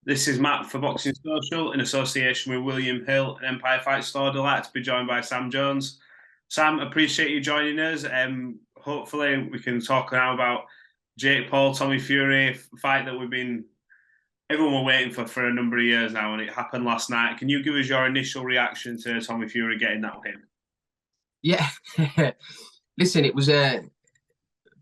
This is Matt for Boxing Social in association with William Hill and Empire Fight Store. Delighted to be joined by Sam Jones. Sam, appreciate you joining us. Hopefully we can talk now about Jake Paul, Tommy Fury, fight that everyone were waiting for a number of years now, and it happened last night. Can you give us your initial reaction to Tommy Fury getting that win? Yeah. Listen, it was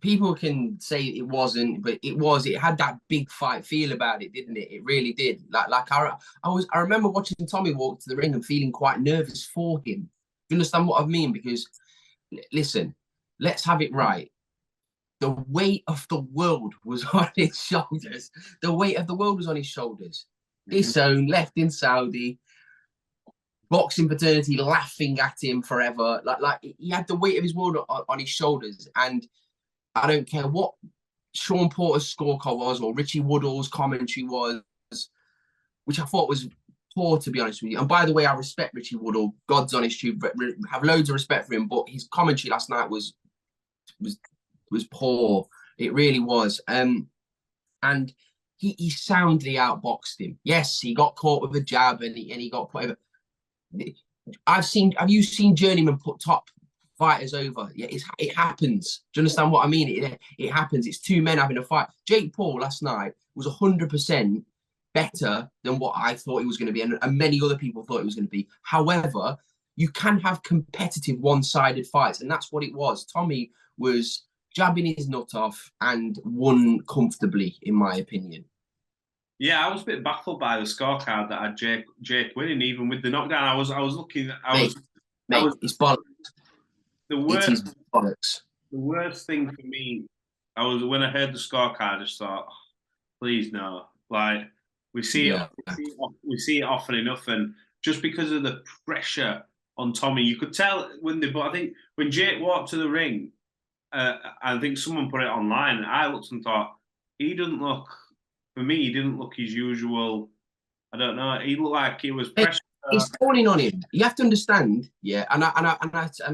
people can say it wasn't, but it was. It had that big fight feel about it, didn't it? It really did. I remember watching Tommy walk to the ring and feeling quite nervous for him. You understand what I mean? Because listen, let's have it right. The weight of the world was on his shoulders. The weight of the world was on his shoulders. His own left in Saudi, boxing fraternity laughing at him forever. Like he had the weight of his world on his shoulders. And I don't care what Sean Porter's scorecard was or Richie Woodall's commentary was, which I thought was poor, to be honest with you. And by the way, I respect Richie Woodall. God's on his tube. Have loads of respect for him. But his commentary last night was poor. It really was. And he soundly outboxed him. Yes, he got caught with a jab and he got put over. Have you seen journeyman put top fighters over? Yeah, it happens. Do you understand what I mean? It happens. It's two men having a fight. Jake Paul last night was 100% better than what I thought he was going to be, and many other people thought he was going to be. However, you can have competitive one-sided fights, and that's what it was. Tommy was jabbing his nut off and won comfortably, in my opinion. Yeah, I was a bit baffled by the scorecard that had Jake winning, even with the knockdown. I was looking. It's bollocks. It is bollocks. The worst thing for me, when I heard the scorecard, I just thought, oh, please no. Like we see it often enough, and just because of the pressure on Tommy, you could tell but I think when Jake walked to the ring, I think someone put it online. I looked and thought he didn't look. For me, he didn't look his usual. I don't know. He looked like he was pressure. It's dawning on him. You have to understand, yeah. And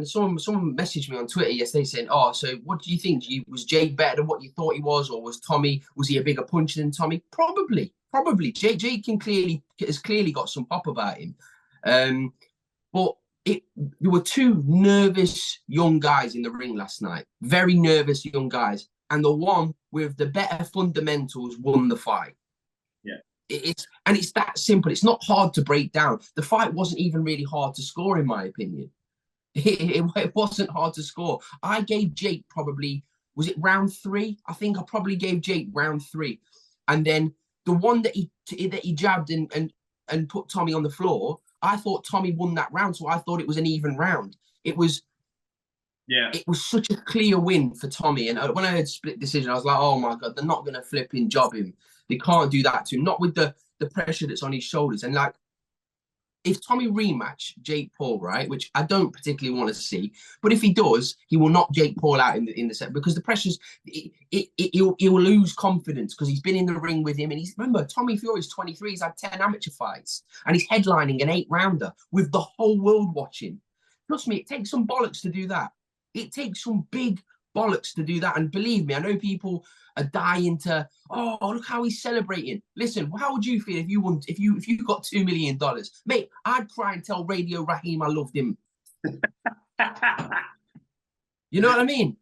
someone messaged me on Twitter yesterday saying, "Oh, so what do you think? Was Jake better than what you thought he was, or was he a bigger puncher than Tommy? Probably. Jake has clearly got some pop about him, but there were two nervous young guys in the ring last night. Very nervous young guys, and the one with the better fundamentals won the fight. Yeah. It's that simple. It's not hard to break down. The fight wasn't even really hard to score, in my opinion. It wasn't hard to score. I gave Jake was it round 3? I think I probably gave Jake round 3. And then the one that he jabbed and put Tommy on the floor, I thought Tommy won that round, so I thought it was an even round. It was such a clear win for Tommy. And when I heard split decision, I was like, oh my God, they're not going to flipping job him. They can't do that to him, not with the pressure that's on his shoulders. And like, if Tommy rematch Jake Paul, right, which I don't particularly want to see, but if he does, he will knock Jake Paul out in the set, because the pressures, he'll lose confidence because he's been in the ring with him. And remember, Tommy Fury's 23, he's had 10 amateur fights, and he's headlining an 8-rounder with the whole world watching. Trust me, it takes some bollocks to do that. It takes some big bollocks to do that. And believe me, I know people are dying to, oh, look how he's celebrating. Listen, how would you feel if you got $2 million? Mate, I'd cry and tell Radio Raheem I loved him. You know what I mean?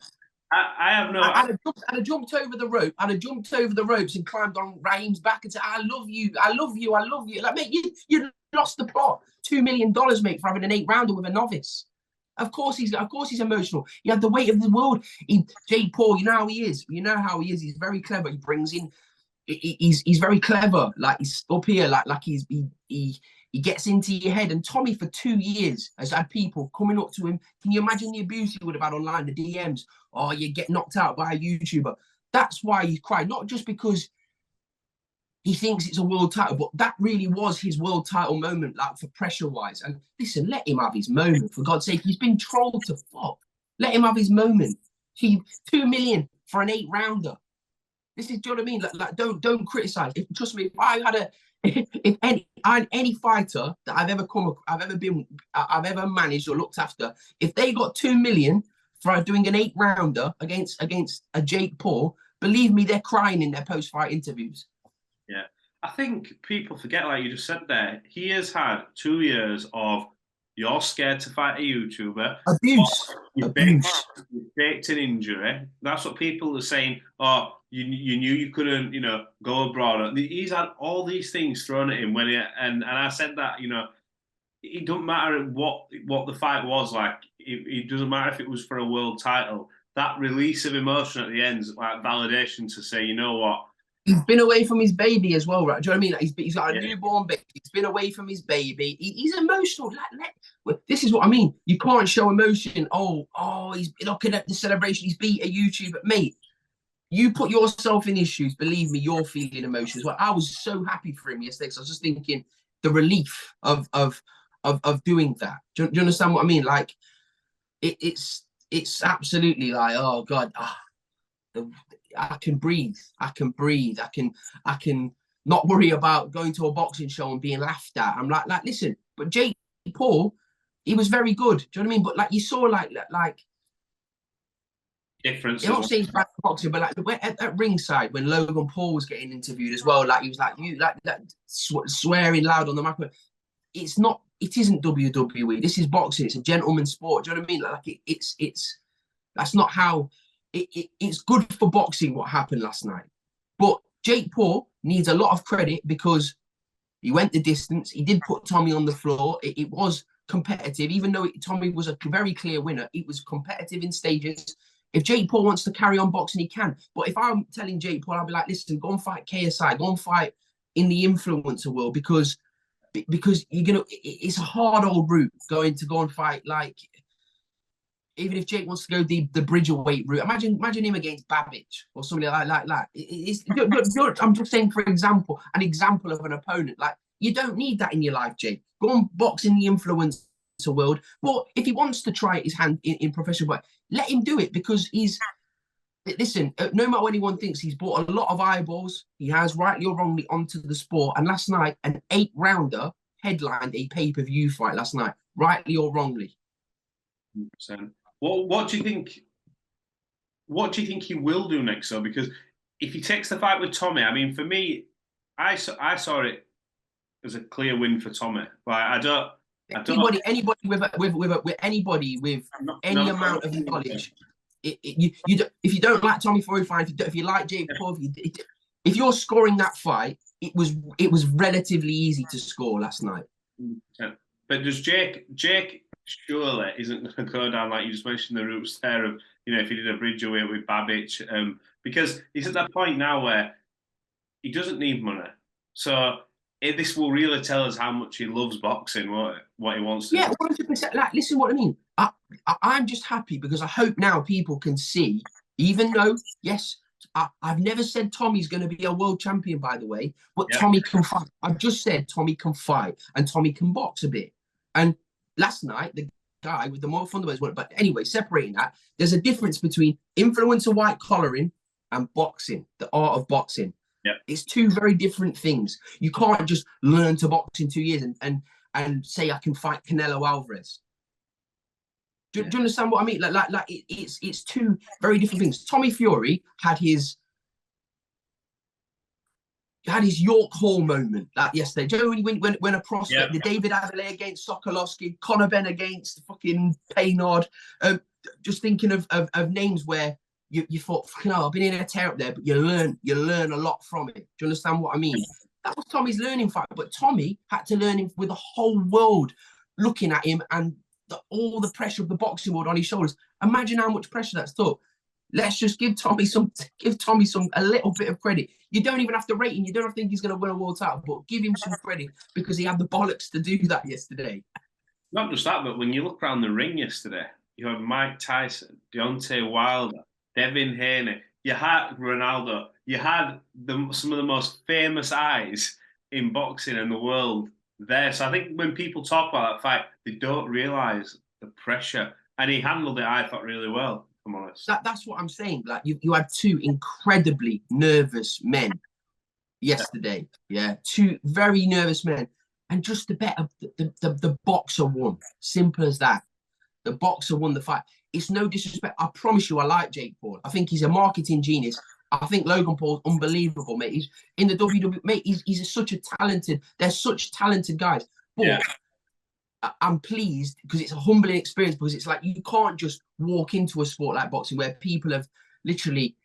I have no... I'd have jumped over the rope. I'd have jumped over the ropes and climbed on Raheem's back and said, I love you. Like, mate, you lost the plot. $2 million, mate, for having an 8-rounder with a novice. Of course he's emotional. He had the weight of the world. Jake Paul, you know how he is. He's very clever. He brings in. He's very clever. Like, he's up here. Like he gets into your head. And Tommy, for 2 years, has had people coming up to him. Can you imagine the abuse he would have had online? The DMs. Oh, you get knocked out by a YouTuber. That's why he cried. Not just because he thinks it's a world title, but that really was his world title moment, like, for pressure-wise. And listen, let him have his moment, for God's sake. He's been trolled to fuck. Let him have his moment. $2 million for an 8-rounder. This is, do you know what I mean? Like don't criticize. Trust me, if any fighter that I've ever managed or looked after, if they got $2 million for doing an 8-rounder against a Jake Paul, believe me, they're crying in their post-fight interviews. Yeah, I think people forget, like you just said there, he has had 2 years of you're scared to fight a YouTuber. Abuse. You faked an injury. That's what people are saying. Oh, you knew you couldn't, go abroad. He's had all these things thrown at him and I said that, it doesn't matter what the fight was like. It doesn't matter if it was for a world title. That release of emotion at the end is like validation to say, you know what? He's been away from his baby as well, right? Do you know what I mean? He's got a newborn baby. He's been away from his baby. He's emotional. This is what I mean. You can't show emotion. Oh, he's looking at the celebration. He's beat a YouTuber. Mate, you put yourself in his shoes. Believe me, you're feeling emotions. Well, I was so happy for him yesterday. So I was just thinking the relief of doing that. Do you understand what I mean? Like, it's absolutely like, oh God, I can breathe. I can not worry about going to a boxing show and being laughed at. I'm like, listen, but Jake Paul, he was very good. Do you know what I mean? But like you saw, like difference. I'm not saying bad boxing, but like at ringside when Logan Paul was getting interviewed as well, like he was like swearing loud on the microphone. It isn't WWE. This is boxing. It's a gentleman's sport. Do you know what I mean? Like it's that's not how. It's good for boxing what happened last night. But Jake Paul needs a lot of credit because he went the distance. He did put Tommy on the floor. It was competitive, even though Tommy was a very clear winner. It was competitive in stages. If Jake Paul wants to carry on boxing, he can. But if I'm telling Jake Paul, I'll be like, listen, go and fight KSI. Go and fight in the influencer world because you're gonna. It's a hard old route go and fight like. Even if Jake wants to go the bridgerweight route, imagine him against Babbage or somebody like that. I'm just saying, for example, an example of an opponent. Like, you don't need that in your life, Jake. Go and box in the influencer world. But if he wants to try his hand in professional work, let him do it because he's. Listen, no matter what anyone thinks, he's brought a lot of eyeballs. He has, rightly or wrongly, onto the sport. And last night, an 8-rounder headlined a pay-per-view fight last night, rightly or wrongly. 100%. What do you think? What do you think he will do next, though? Because if he takes the fight with Tommy, I mean, for me, I saw it as a clear win for Tommy. Like anybody with anybody with any amount of knowledge, if you don't like Tommy Fury, fine. If you like Jake Paul, if you're scoring that fight, it was relatively easy to score last night. But does Jake surely isn't going to go down, like you just mentioned, the routes there of, if he did a bridge away with Babbage, because he's at that point now where he doesn't need money. So this will really tell us how much he loves boxing, what he wants to do. Yeah, 100%. Like, listen what I mean. I'm just happy because I hope now people can see, even though, yes, I've never said Tommy's going to be a world champion, by the way, but Tommy can fight. I've just said Tommy can fight and Tommy can box a bit. And last night, the guy with the more fundamentals went. But anyway, separating that, there's a difference between influencer white collaring and boxing, the art of boxing. Yeah. It's two very different things. You can't just learn to box in 2 years and say I can fight Canelo Alvarez. Do you understand what I mean? Like it's two very different things. Tommy Fury had his York Hall moment like yesterday. Do you know when a prospect, the David Adelaide against Sokolowski, Conor Benn against fucking Paynard, just thinking of names where you thought, fucking hell, I've been in a tear up there, but you learn a lot from it. Do you understand what I mean? That was Tommy's learning fight, but Tommy had to learn him with the whole world looking at him and all the pressure of the boxing world on his shoulders. Imagine how much pressure that's took. Let's just give Tommy a little bit of credit. You don't even have to rate him. You don't have to think he's going to win a world title, but give him some credit because he had the bollocks to do that yesterday. Not just that, but when you look around the ring yesterday, you had Mike Tyson, Deontay Wilder, Devin Haney, you had Ronaldo, you had some of the most famous eyes in boxing in the world there. So I think when people talk about that fight, they don't realise the pressure. And he handled it, I thought, really well. I'm honest. That's what I'm saying. Like you had two incredibly nervous men yesterday. Yeah, two very nervous men, and just the bet of the boxer won. Simple as that. The boxer won the fight. It's no disrespect. I promise you, I like Jake Paul. I think he's a marketing genius. I think Logan Paul's unbelievable, mate. He's in the WWE, mate. He's such a talented. They're such talented guys. But I'm pleased because it's a humbling experience, because it's like you can't just walk into a sport like boxing where people have literally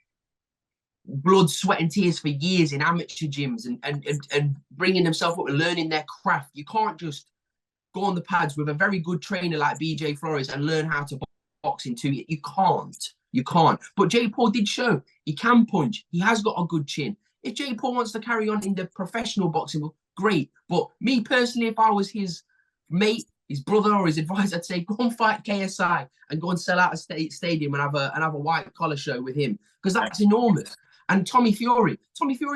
blood, sweat, and tears for years in amateur gyms and bringing themselves up and learning their craft. You can't just go on the pads with a very good trainer like BJ Flores and learn how to box in 2 years. You can't. You can't. But Jake Paul did show he can punch. He has got a good chin. If Jake Paul wants to carry on in the professional boxing, well, great. But me personally, if I was his mate, his brother, or his advisor, I'd say go and fight KSI and go and sell out a stadium and have a white collar show with him, because that's enormous. And Tommy Fury's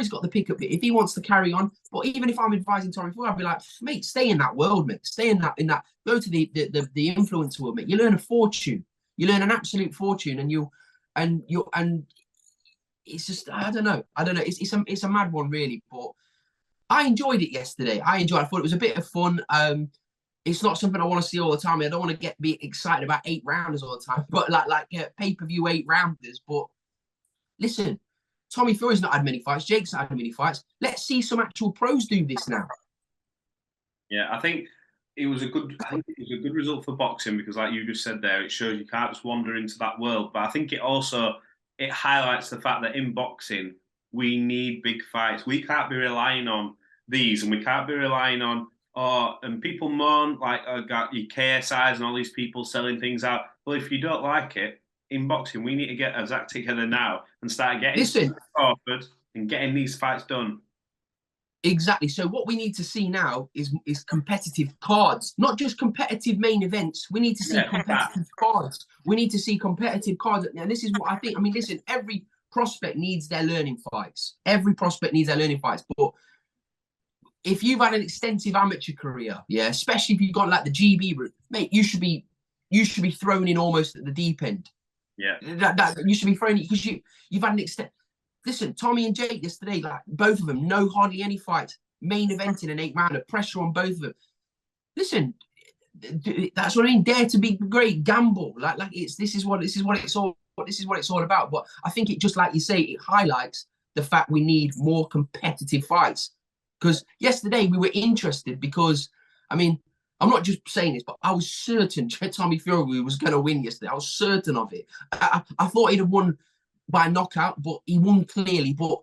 got the pickup bit if he wants to carry on. But even if I'm advising Tommy Fury, I'd be like, mate, stay in that world, mate. Stay in that. Go to the influencer world, mate. You learn a fortune. You learn an absolute fortune, and it's just I don't know. It's a mad one, really. But I enjoyed it yesterday. I thought it was a bit of fun. It's not something I want to see all the time. I don't want to be excited about 8 rounders all the time, but like pay-per-view 8 rounders. But listen, Tommy Fury's not had many fights. Jake's not had many fights. Let's see some actual pros do this now. Yeah, I think it was a good result for boxing, because, like you just said there, it shows you can't just wander into that world. But I think it highlights the fact that in boxing we need big fights. We can't be relying on these, and we can't be relying on and people moan like got your KSIs and all these people selling things out. Well, if you don't like it in boxing, we need to get our act together now and start getting Crawford and getting these fights done. Exactly. So what we need to see now is competitive cards, not just competitive main events. We need to see competitive cards. We need to see competitive cards. And this is what I think. I mean, listen, every prospect needs their learning fights. Every prospect needs their learning fights. But if you've had an extensive amateur career, especially if you've got like the GB route, mate, you should be thrown in almost at the deep end. Yeah. That you should be thrown in because you've had an extent. Listen, Tommy and Jake yesterday, like both of them, hardly any fights, main event in an 8-rounder, pressure on both of them. Listen, that's what I mean. Dare to be great, gamble. This is what it's all about. But I think it, just like you say, it highlights the fact we need more competitive fights. Because yesterday we were interested because, I mean, I'm not just saying this, but I was certain Tommy Fury was going to win yesterday. I was certain of it. I thought he'd have won by knockout, but he won clearly. But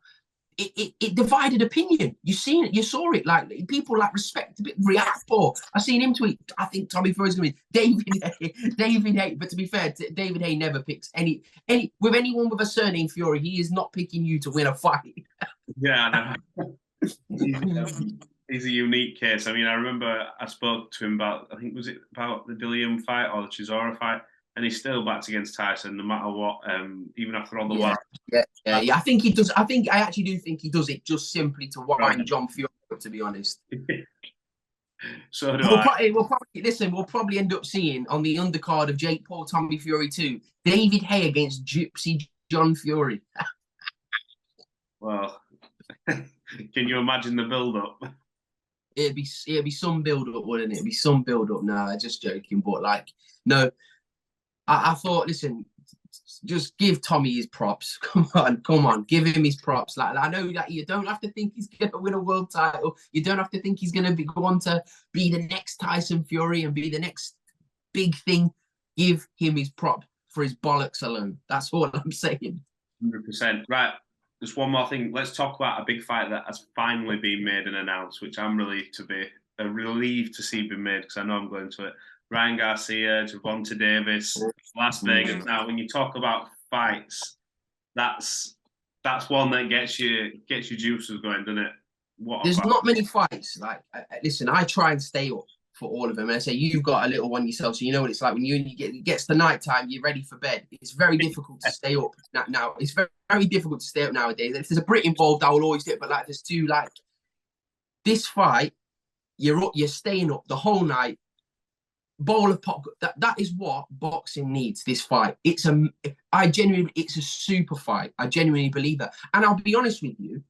it divided opinion. You saw it. Like people like respect a bit, react for. I seen him tweet, I think Tommy Fury's going to win. David Hay. But to be fair, David Hay never picks any with anyone with a surname Fury. He is not picking you to win a fight. Yeah, I know. He's a unique case. I mean, I remember I spoke to him about, I think, was it about the Dillian fight or the Chisora fight, and he's still backed against Tyson no matter what, even after all the while. Yeah. I think he does. I actually do think he does it just simply to wind John Fury up, to be honest. So do I. We'll probably end up seeing on the undercard of Jake Paul, Tommy Fury 2, David Hay against Gypsy John Fury. Well, can you imagine the build-up? It'd be some build-up, wouldn't it? It'd be some build-up. No, just joking. But no, I thought, listen, just give Tommy his props. Come on, give him his props. Like, I know that you don't have to think he's gonna win a world title. You don't have to think he's gonna go on to be the next Tyson Fury and be the next big thing. Give him his prop for his bollocks alone. That's all I'm saying. 100%. Right. Just one more thing. Let's talk about a big fight that has finally been made and announced, which I'm relieved to see been made, because I know I'm going to it. Ryan Garcia, Gervonta Davis, Las Vegas. Now, when you talk about fights, that's one that gets your juices going, doesn't it? There's not many fights. Like, listen, I try and stay up for all of them. And I say, you've got a little one yourself, so you know what it's like when it gets to night time, you're ready for bed. It's very difficult to stay up now. It's very, very difficult to stay up nowadays. If there's a Brit involved, I will always do it. But there's two, this fight, you're staying up the whole night. Bowl of pop. That is what boxing needs. This fight. It's a super fight. I genuinely believe that. And I'll be honest with you.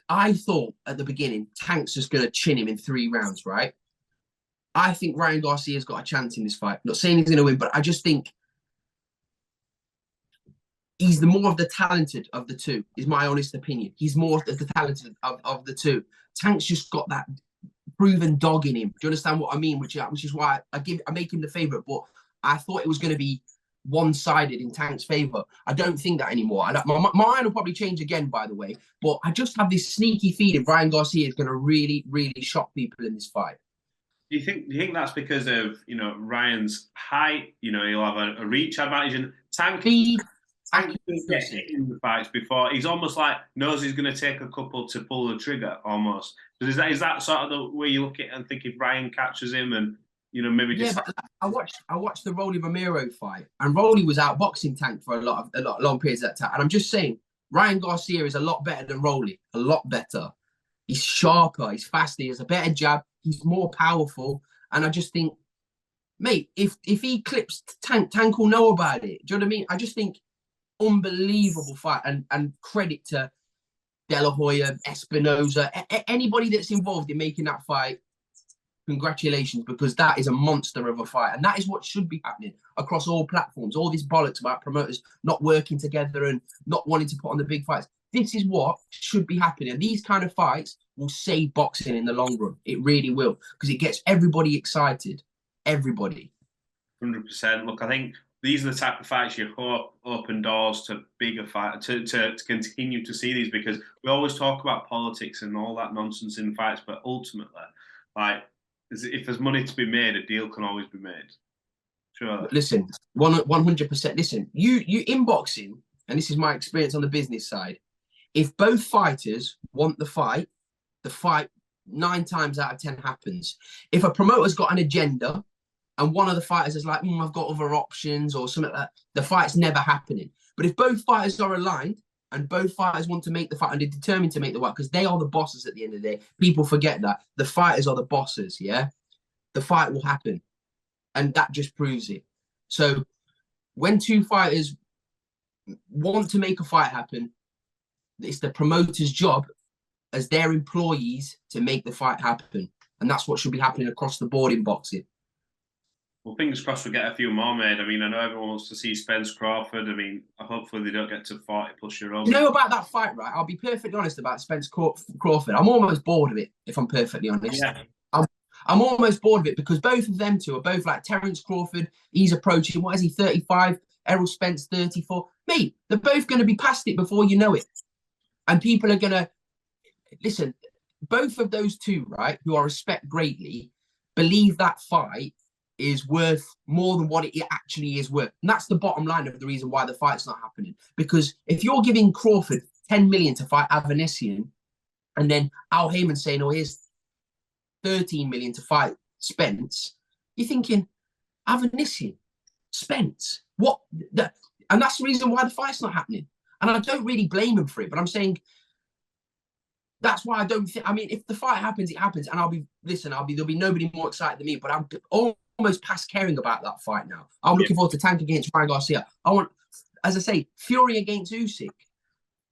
I thought at the beginning, Tank's just going to chin him in 3 rounds, right? I think Ryan Garcia's got a chance in this fight. I'm not saying he's going to win, but I just think he's the more of the talented of the two, is my honest opinion. He's more of the talented of the two. Tank's just got that proven dog in him. Do you understand what I mean? Which is why I make him the favourite. But I thought it was going to be one-sided in Tank's favour. I don't think that anymore. My mind will probably change again, by the way. But I just have this sneaky feeling Ryan Garcia is going to really, really shock people in this fight. Do you think that's because of Ryan's height? He'll have a reach advantage, and Tank can get in the fights before. He's almost like knows he's going to take a couple to pull the trigger almost. So is that sort of the way you look at it and think if Ryan catches him and maybe just I watched the Rolly Romero fight, and Rolly was outboxing Tank for a lot long periods of that time. And I'm just saying, Ryan Garcia is a lot better than Rolly, a lot better. He's sharper, he's faster, he has a better jab, he's more powerful. And I just think, mate, if he clips Tank will know about it. Do you know what I mean? I just think unbelievable fight, and credit to De La Hoya, Espinoza, anybody that's involved in making that fight. Congratulations, because that is a monster of a fight, and that is what should be happening across all platforms. All this bollocks about promoters not working together and not wanting to put on the big fights. This is what should be happening. And these kind of fights will save boxing in the long run. It really will, because it gets everybody excited. Everybody. 100%. Look, I think these are the type of fights you hope open doors to bigger fights, to continue to see these, because we always talk about politics and all that nonsense in fights, but ultimately, like, if there's money to be made, a deal can always be made. Sure. Listen, 100%. Listen, you in boxing, and this is my experience on the business side, if both fighters want the fight 9 times out of 10 happens. If a promoter's got an agenda and one of the fighters is like, I've got other options or something like that, the fight's never happening. But if both fighters are aligned and both fighters want to make the fight and they're determined to make the fight, because they are the bosses at the end of the day, people forget that. The fighters are the bosses, yeah? The fight will happen. And that just proves it. So when two fighters want to make a fight happen, it's the promoter's job as their employees to make the fight happen. And that's what should be happening across the board in boxing. Well, fingers crossed we get a few more made. I mean, I know everyone wants to see Spence Crawford. I mean, hopefully they don't get to 40+-year-olds. You know about that fight, right? I'll be perfectly honest about Spence Crawford. I'm almost bored of it, if I'm perfectly honest. Yeah. I'm almost bored of it, because both of them two are both like Terence Crawford. He's approaching, what is he, 35? Errol Spence, 34. Mate, they're both going to be past it before you know it. And people are going to... Listen, both of those two, right, who I respect greatly, believe that fight is worth more than what it actually is worth. And that's the bottom line of the reason why the fight's not happening. Because if you're giving Crawford 10 million to fight Avanesian, and then Al Heyman saying, oh, here's 13 million to fight Spence, you're thinking, Avanesian, Spence, what? And that's the reason why the fight's not happening. And I don't really blame him for it, but I'm saying, that's why I don't think, I mean, if the fight happens, it happens. And there'll be nobody more excited than me, but I'm almost past caring about that fight now. I'm looking forward to Tank against Ryan Garcia. I want, as I say, Fury against Usyk.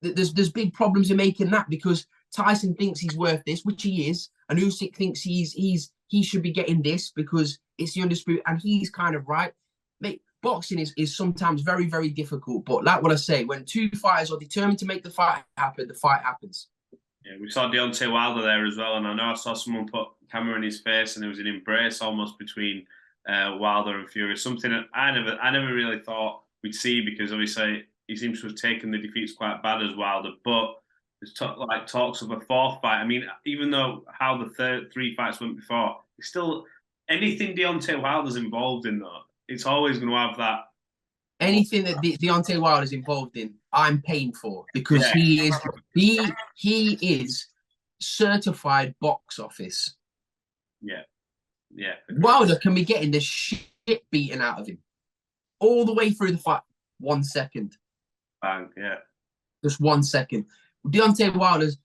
There's big problems in making that, because Tyson thinks he's worth this, which he is, and Usyk thinks he should be getting this because it's the undisputed, and he's kind of right. Mate, boxing is sometimes very, very difficult, but like what I say, when two fighters are determined to make the fight happen, the fight happens. Yeah, we saw Deontay Wilder there as well, and I know I saw someone put camera in his face, and there was an embrace almost between Wilder and Fury. Something that I never really thought we'd see, because obviously he seems to have taken the defeats quite bad as Wilder. But there's talks of a fourth fight. I mean, even though how the 3 fights went before, it's still anything Deontay Wilder's involved in, though, it's always going to have that. Anything that Deontay Wilder's involved in, I'm paying for, because he is certified box office. Yeah. Wilder can be getting the shit beaten out of him all the way through the fight. 1 second. Bang, yeah. Just 1 second. Deontay Wilder's,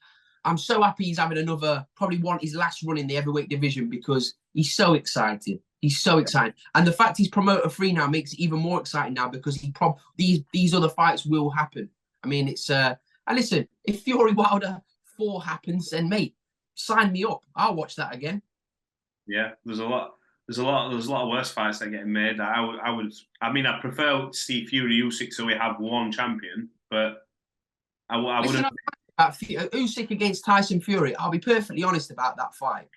I'm so happy he's having his last run in the heavyweight division, because he's so excited. He's so excited. And the fact he's promoter free now makes it even more exciting now, because these other fights will happen. I mean, it's and listen, if Fury Wilder 4 happens, then mate, sign me up. I'll watch that again. Yeah, there's a lot there's a lot of worse fights that are getting made. I mean, I prefer to see Fury Usyk so we have one champion, but I wouldn't. Usyk against Tyson Fury. I'll be perfectly honest about that fight.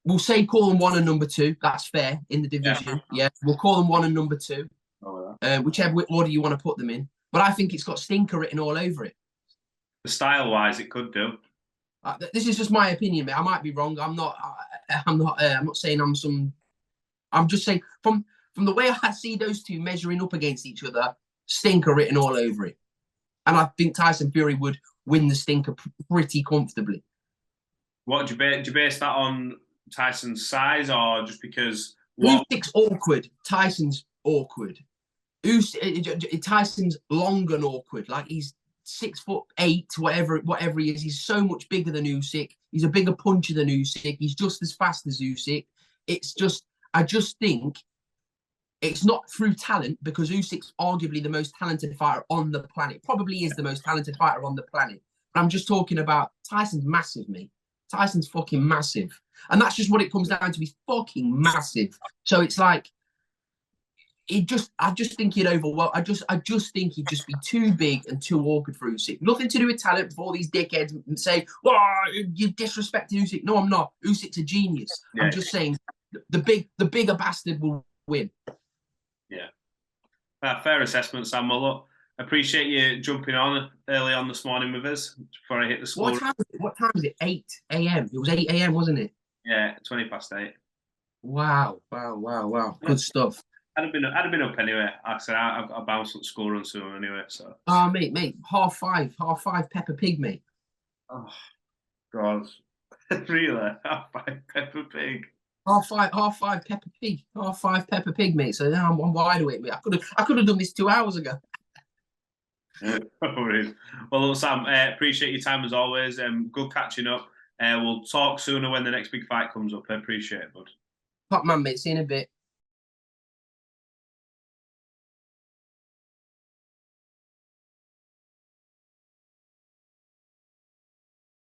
We'll say call them 1 and number 2. That's fair in the division. Yeah, we'll call them 1 and number 2. Whichever order you want to put them in. But I think it's got stinker written all over it. Style-wise, it could do. This is just my opinion, mate. I might be wrong. I'm not saying I'm some. I'm just saying from the way I see those two measuring up against each other, stinker written all over it. And I think Tyson Fury would win the stinker pretty comfortably. What do you base that on? Tyson's size, or just because Usyk's awkward, Tyson's awkward. Tyson's long and awkward. Like he's 6'8", whatever he is. He's so much bigger than Usyk. He's a bigger puncher than Usyk. He's just as fast as Usyk. I just think it's not through talent, because Usyk's arguably the most talented fighter on the planet. Probably is the most talented fighter on the planet. But I'm just talking about Tyson's massive, mate. Tyson's fucking massive. And that's just what it comes down to. He's fucking massive. So it's like, I just think he'd overwhelm. I just think he'd just be too big and too awkward for Usyk. Nothing to do with talent for all these dickheads and say, "Well, you disrespect Usyk." No, I'm not. Usyk's a genius. I'm just saying the bigger bastard will win. Yeah. Fair assessment, Sam. Well, look, I appreciate you jumping on early on this morning with us before I hit the score. What time is it? 8 a.m. It was 8 a.m., wasn't it? Yeah, 8:20. Wow. Good stuff. I'd have been up anyway. I said I've got a bounce up school run soon anyway. So. Oh, mate, 5:30 Peppa Pig, mate. Oh, God, really? 5:30 Peppa Pig. 5:30 Peppa Pig. 5:30 Peppa Pig, mate. So now I'm wide awake, mate. I could have done this 2 hours ago. No worries. Well, look, Sam, appreciate your time as always. Good catching up. We'll talk sooner when the next big fight comes up. I appreciate it, bud. Top man, mate. See you in a bit.